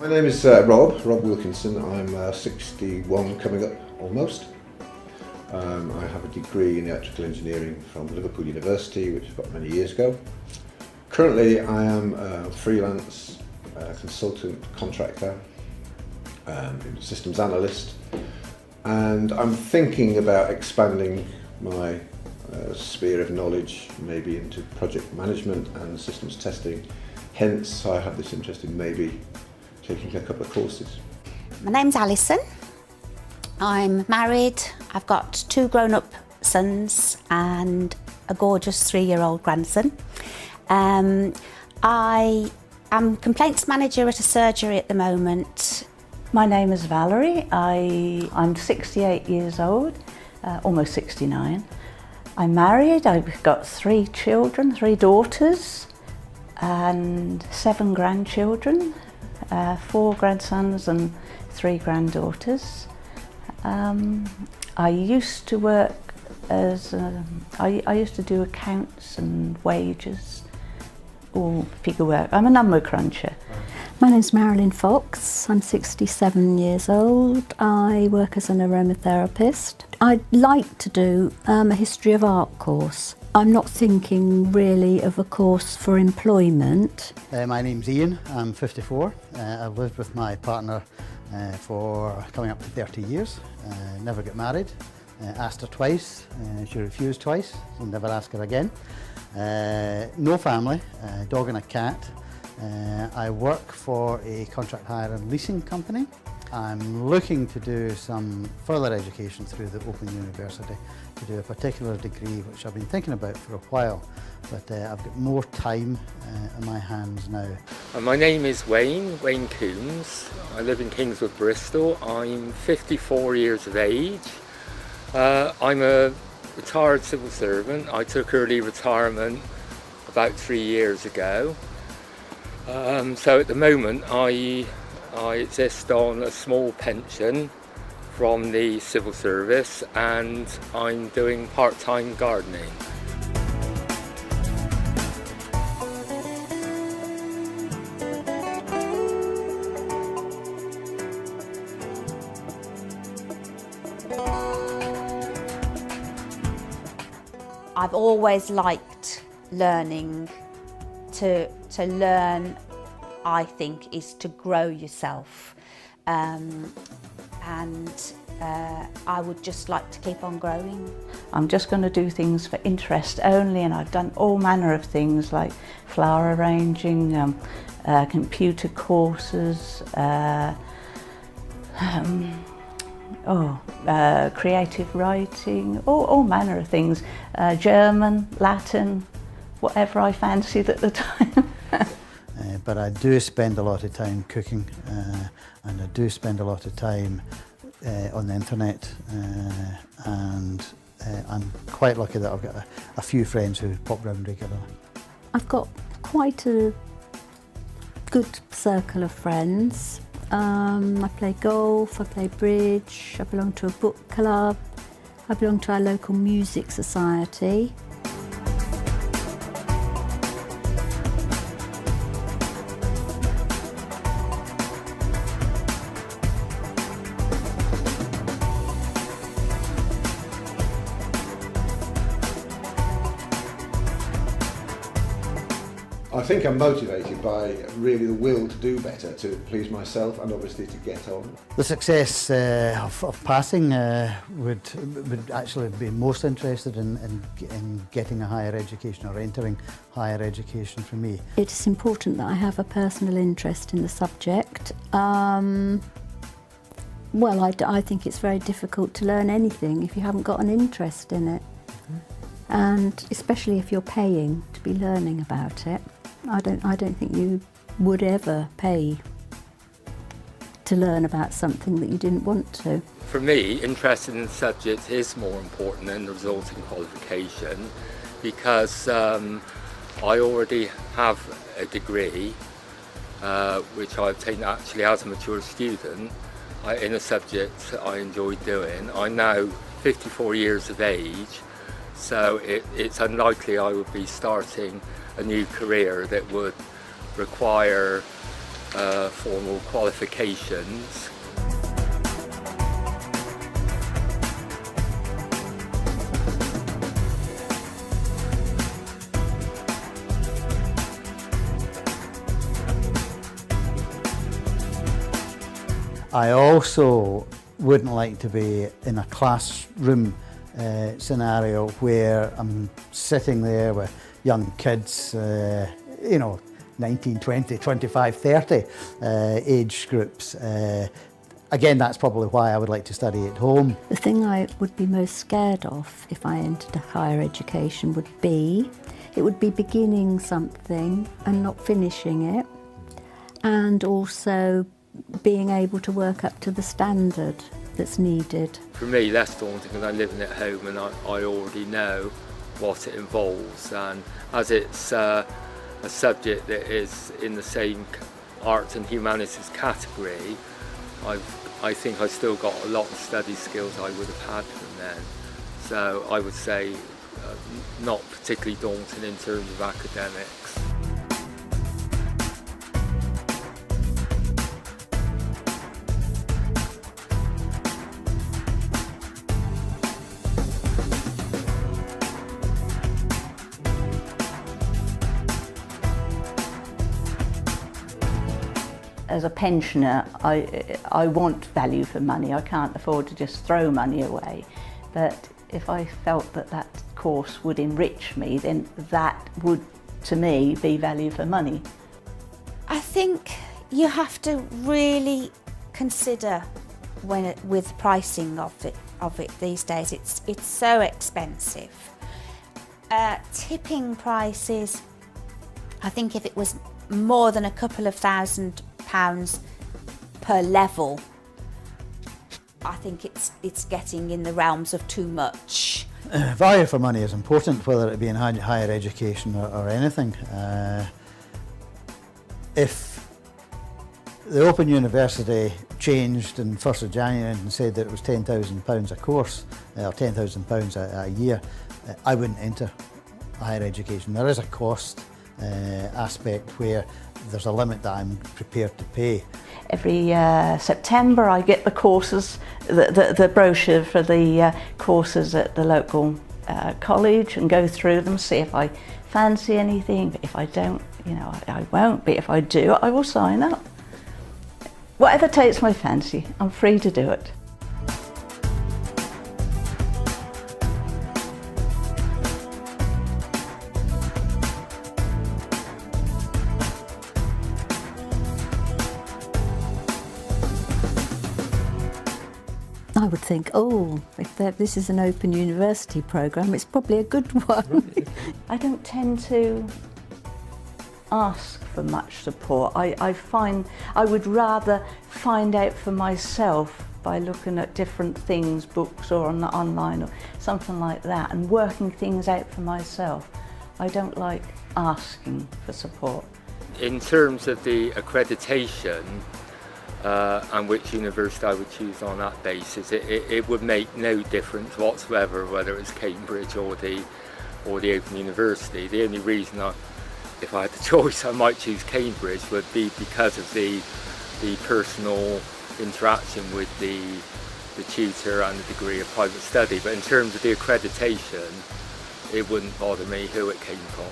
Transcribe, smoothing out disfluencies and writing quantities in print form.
My name is Rob Wilkinson. I'm 61 coming up almost. I have a degree in electrical engineering from Liverpool University, which I got many years ago. Currently I am a freelance consultant contractor, systems analyst, and I'm thinking about expanding my sphere of knowledge maybe into project management and systems testing. Hence I have this interest in maybe taking a couple of courses. My name's Alison. I'm married. I've got 2 grown-up sons and a gorgeous 3-year-old grandson. I am complaints manager at a surgery at the moment. My name is Valerie. I'm 68 years old, almost 69. I'm married. I've got 3 children, 3 daughters and 7 grandchildren, 4 grandsons and 3 granddaughters. I used to work as I used to do accounts and wages, all figure work. I'm a number cruncher. My name's Marilyn Fox. I'm 67 years old. I work as an aromatherapist. I'd like to do a history of art course. I'm not thinking really of a course for employment. My name's Ian. I'm 54. I've lived with my partner for coming up to 30 years. Never got married. Asked her twice. She refused twice. So never ask her again. No family. Dog and a cat. I work for a contract hire and leasing company. I'm looking to do some further education through the Open University to do a particular degree which I've been thinking about for a while, but I've got more time in my hands now. My name is Wayne Coombs. I live in Kingswood, Bristol. I'm 54 years of age. I'm a retired civil servant. I took early retirement about 3 years ago. So at the moment I exist on a small pension from the civil service and I'm doing part-time gardening. I've always liked learning. To learn, I think, is to grow yourself, and I would just like to keep on growing. I'm just going to do things for interest only, and I've done all manner of things like flower arranging, computer courses, creative writing, all manner of things, German, Latin, whatever I fancied at the time. But I do spend a lot of time cooking, and I do spend a lot of time on the internet, and I'm quite lucky that I've got a few friends who pop round regularly. I've got quite a good circle of friends. I play golf, I play bridge, I belong to a book club, I belong to our local music society. I think I'm motivated by really the will to do better, to please myself and obviously to get on. The success of passing would actually be most interested in getting a higher education or entering higher education for me. It is important that I have a personal interest in the subject. Well, I think it's very difficult to learn anything if you haven't got an interest in it. And especially if you're paying to be learning about it. I don't think you would ever pay to learn about something that you didn't want to. For me, interest in the subject is more important than the resulting qualification because I already have a degree which I obtained actually as a mature student in a subject I enjoy doing. I'm now 54 years of age, so it's unlikely I would be starting a new career that would require formal qualifications. I also wouldn't like to be in a classroom scenario where I'm sitting there with young kids, 19, 20, 25, 30 age groups. Again, that's probably why I would like to study at home. The thing I would be most scared of if I entered higher education would be beginning something and not finishing it, and also being able to work up to the standard that's needed. For me, that's daunting because I'm living at home and I already know what it involves, and as it's a subject that is in the same arts and humanities category, I think I've still got a lot of study skills I would have had from then. So I would say not particularly daunting in terms of academics. As a pensioner, I want value for money. I can't afford to just throw money away. But if I felt that that course would enrich me, then that would, to me, be value for money. I think you have to really consider with pricing of it these days. It's so expensive. Tipping prices, I think if it was more than a couple of £1,000 per level, I think it's getting in the realms of too much. Value for money is important, whether it be in higher education or anything. If the Open University changed on 1st of January and said that it was £10,000 a course, or £10,000 a year, I wouldn't enter higher education. There is a cost aspect where there's a limit that I'm prepared to pay. Every September I get the courses, the brochure for the courses at the local college, and go through them, see if I fancy anything. If I don't, I won't, but if I do, I will sign up. Whatever takes my fancy, I'm free to do it. I would think, if this is an open university programme, it's probably a good one. I don't tend to ask for much support. I find I would rather find out for myself by looking at different things, books or online or something like that, and working things out for myself. I don't like asking for support. In terms of the accreditation, and which university I would choose on that basis, it would make no difference whatsoever whether it's Cambridge or the Open University. The only reason if I had the choice, I might choose Cambridge would be because of the personal interaction with the tutor and the degree of private study. But in terms of the accreditation, it wouldn't bother me who it came from.